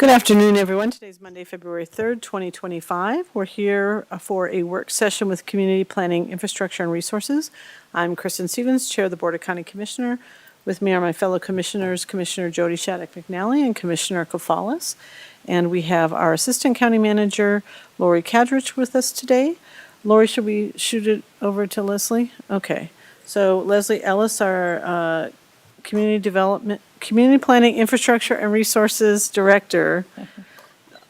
Good afternoon, everyone. Today's Monday, February 3rd, 2025. We're here for a work session with Community Planning, Infrastructure, and Resources. I'm Kristen Stevens, Chair of the Board of County Commissioner. With me are my fellow commissioners, Commissioner Jody Shattuck McNally and Commissioner Kofalas. And we have our Assistant County Manager, Lori Kadrich, with us today. Lori, should we shoot it over to Leslie? Okay. So Leslie Ellis, our Community Planning, Infrastructure, and Resources Director,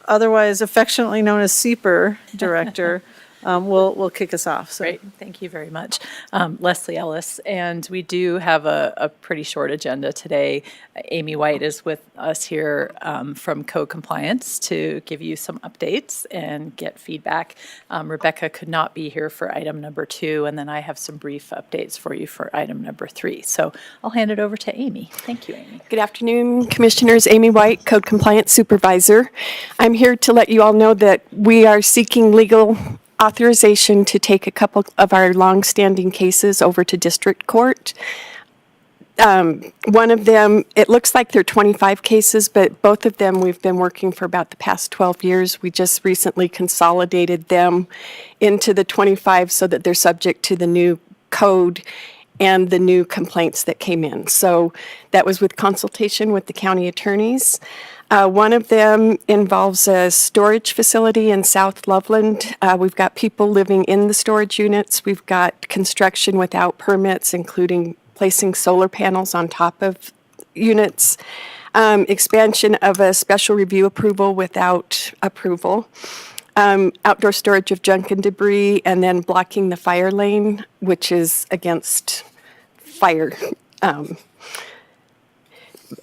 otherwise affectionately known as CPIR Director, will kick us off. So. Great, thank you very much. Leslie Ellis, and we do have a pretty short agenda today. Amy White is with us here from Code Compliance to give you some updates and get feedback. Rebecca could not be here for item number 2, and then I have some brief updates for you for item number 3. So I'll hand it over to Amy. Thank you, Amy. Good afternoon, Commissioners. Amy White, Code Compliance Supervisor. I'm here to let you all know that we are seeking legal authorization to take a couple of our long-standing cases over to district court. One of them, it looks like they're 25 cases, but both of them we've been working for about the past 12 years. We just recently consolidated them into the 25 so that they're subject to the new code and the new complaints that came in. So that was with consultation with the county attorneys. One of them involves a storage facility in South Loveland. We've got people living in the storage units. We've got construction without permits, including placing solar panels on top of units, expansion of a special review approval without approval, outdoor storage of junk and debris, and then blocking the fire lane, which is against fire.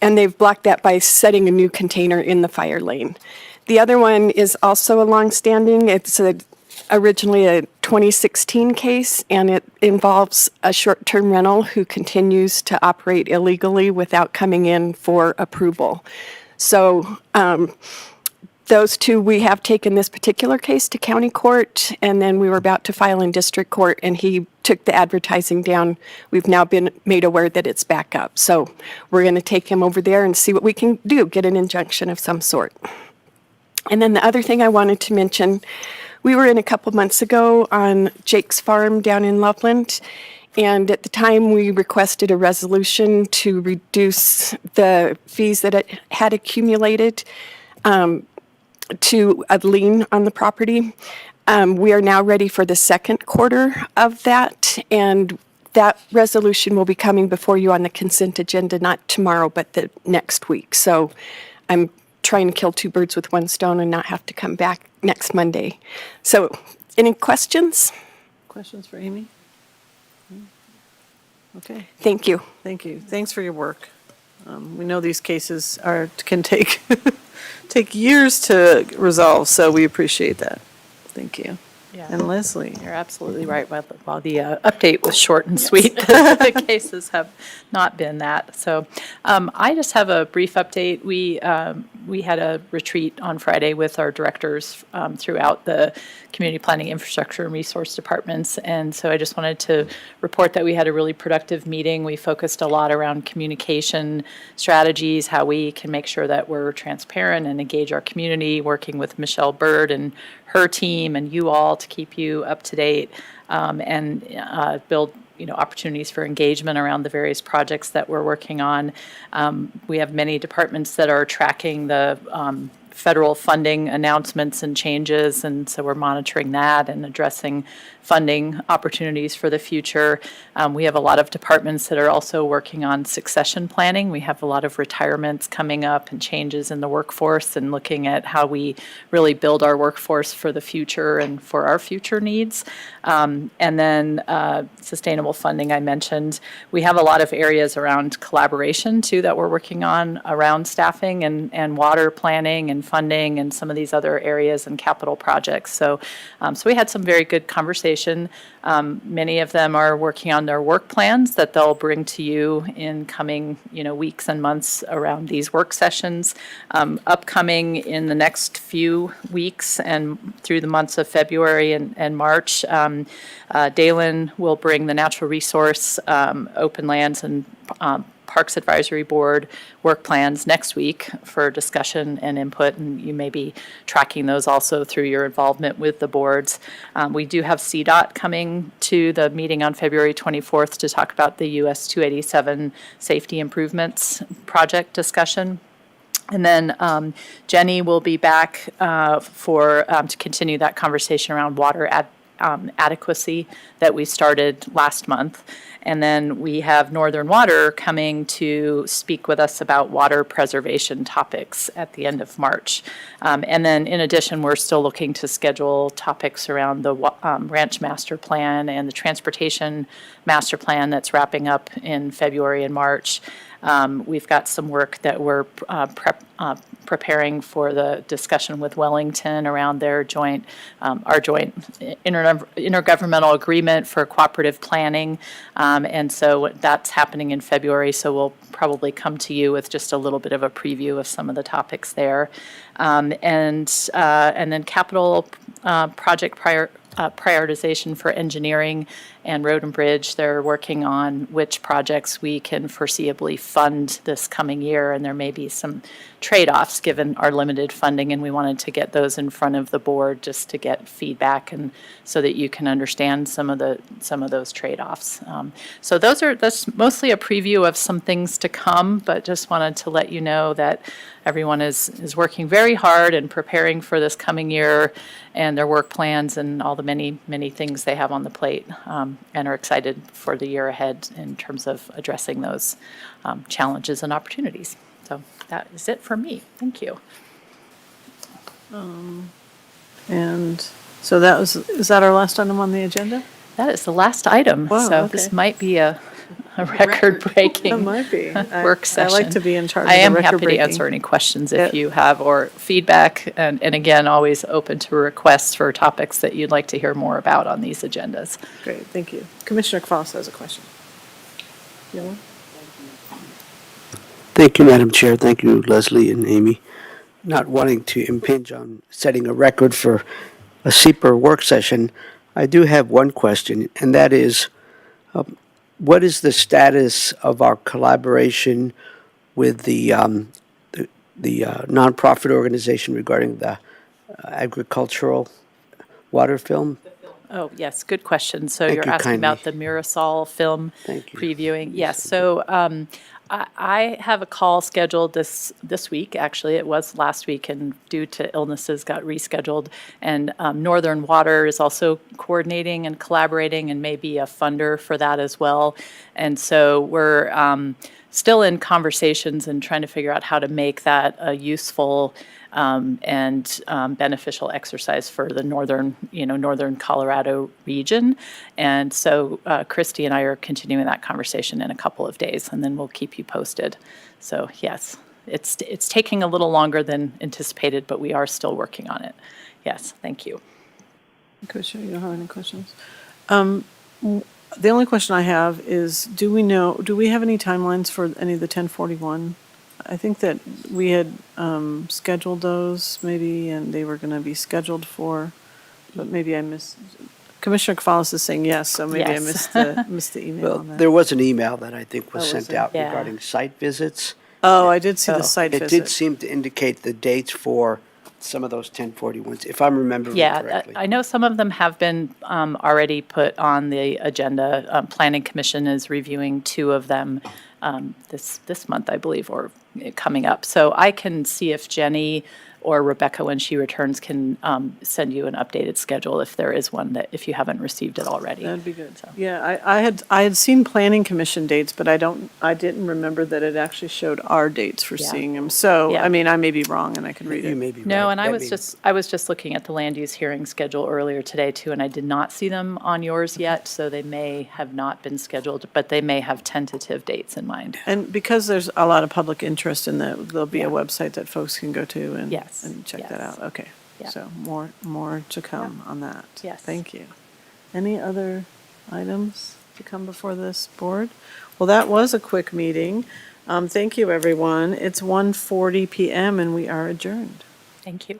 And they've blocked that by setting a new container in the fire lane. The other one is also a longstanding. It's originally a 2016 case, and it involves a short-term rental who continues to operate illegally without coming in for approval. So those two, we have taken this particular case to county court, and then we were about to file in district court, and he took the advertising down. We've now been made aware that it's back up. So we're going to take him over there and see what we can do, get an injunction of some sort. And then the other thing I wanted to mention, we were in a couple months ago on Jake's farm down in Loveland, and at the time we requested a resolution to reduce the fees that it had accumulated to a lien on the property. We are now ready for the second quarter of that, and that resolution will be coming before you on the consent agenda, not tomorrow, but the next week. So I'm trying to kill two birds with one stone and not have to come back next Monday. So any questions? Questions for Amy? Okay. Thank you. Thank you. Thanks for your work. We know these cases can take take years to resolve, so we appreciate that. Thank you. Yeah. And Leslie. You're absolutely right. While the update was short and sweet, the cases have not been that. So I just have a brief update. We had a retreat on Friday with our directors throughout the Community Planning, Infrastructure, and Resource departments. And so I just wanted to report that we had a really productive meeting. We focused a lot around communication strategies, how we can make sure that we're transparent and engage our community, working with Michelle Bird and her team and you all to keep you up to date and build opportunities for engagement around the various projects that we're working on. We have many departments that are tracking the federal funding announcements and changes, and so we're monitoring that and addressing funding opportunities for the future. We have a lot of departments that are also working on succession planning. We have a lot of retirements coming up and changes in the workforce and looking at how we really build our workforce for the future and for our future needs. And then sustainable funding, I mentioned. We have a lot of areas around collaboration, too, that we're working on around staffing and water planning and funding and some of these other areas and capital projects. So we had some very good conversation. Many of them are working on their work plans that they'll bring to you in coming weeks and months around these work sessions. Upcoming in the next few weeks and through the months of February and March, Dalen will bring the natural resource, open lands, and Parks Advisory Board work plans next week for discussion and input, and you may be tracking those also through your involvement with the boards. We do have CDOT coming to the meeting on February 24th to talk about the US 287 safety improvements project discussion. And then Jenny will be back to continue that conversation around water adequacy that we started last month. And then we have Northern Water coming to speak with us about water preservation topics at the end of March. And then in addition, we're still looking to schedule topics around the ranch master plan and the transportation master plan that's wrapping up in February and March. We've got some work that we're preparing for the discussion with Wellington around their our joint intergovernmental agreement for cooperative planning. And so that's happening in February, so we'll probably come to you with just a little bit of a preview of some of the topics there. And then capital project prioritization for engineering and road and bridge. They're working on which projects we can foreseeably fund this coming year, and there may be some trade-offs given our limited funding, and we wanted to get those in front of the board just to get feedback and so that you can understand some of those trade-offs. So that's mostly a preview of some things to come, but just wanted to let you know that everyone is working very hard and preparing for this coming year and their work plans and all the many, many things they have on the plate, and are excited for the year ahead in terms of addressing those challenges and opportunities. So that is it for me. Thank you. And so is that our last item on the agenda? That is the last item. Wow, So okay. this might be a record-breaking It might be. work session. I like to be in charge of I the am happy to record-breaking. answer any questions Yeah. if you have, or feedback, and again, always open to requests for topics that you'd like to hear more about on these agendas. Great, thank you. Commissioner Kvass has a question. You have one? Thank you, Madam Chair. Thank you, Leslie and Amy. Not wanting to impinge on setting a record for a CPIR work session, I do have one question, and that is, what is the status of our collaboration with the nonprofit organization regarding the agricultural water film? Oh, yes, good question. So Thank you're you asking about the kindly. Mirasol film Thank you. previewing? Yes, so I have a call scheduled this week, actually. It was last week, and due to illnesses, got rescheduled. And Northern Water is also coordinating and collaborating and may be a funder for that as well. And so we're still in conversations and trying to figure out how to make that a useful and beneficial exercise for the northern Colorado region. And so Christy and I are continuing that conversation in a couple of days, and then we'll keep you posted. So yes, it's taking a little longer than anticipated, but we are still working on it. Yes, thank you. Commissioner, you don't have any questions? The only question I have is, do we have any timelines for any of the 1041? I think that we had scheduled those maybe, and they were going to be scheduled for, but maybe I missed. Commissioner Kvalas is saying yes, so maybe I Yes. missed the email Well, on that. there was an email that I think was Oh, was sent there? out Yeah. regarding site visits. Oh, I did see Oh. the site It visit. did seem to indicate the dates for some of those 1041s, if I'm remembering Yeah, correctly. I know some of them have been already put on the agenda. Planning Commission is reviewing 2 of them this month, I believe, or coming up. So I can see if Jenny or Rebecca, when she returns, can send you an updated schedule if there is one, that if you haven't received it already. That'd be good. So. Yeah, I had seen planning commission dates, but I didn't remember that it actually showed our dates for Yeah. seeing them. So, Yeah. I mean, I may be wrong and I can read You it. may be right. No, and I That was just looking at the land use hearing schedule earlier today too, and I did not see them on yours yet, so they may have not been scheduled, but they may have tentative dates in mind. And because there's a lot of public interest in that, there'll be a Yeah. website that folks can go to and Yes, and check that yes. out. Okay. Yeah. So more to come on that. Yes. Thank you. Any other items to come before this board? Well, that was a quick meeting. Thank you, everyone. It's 1:40 PM and we are adjourned. Thank you.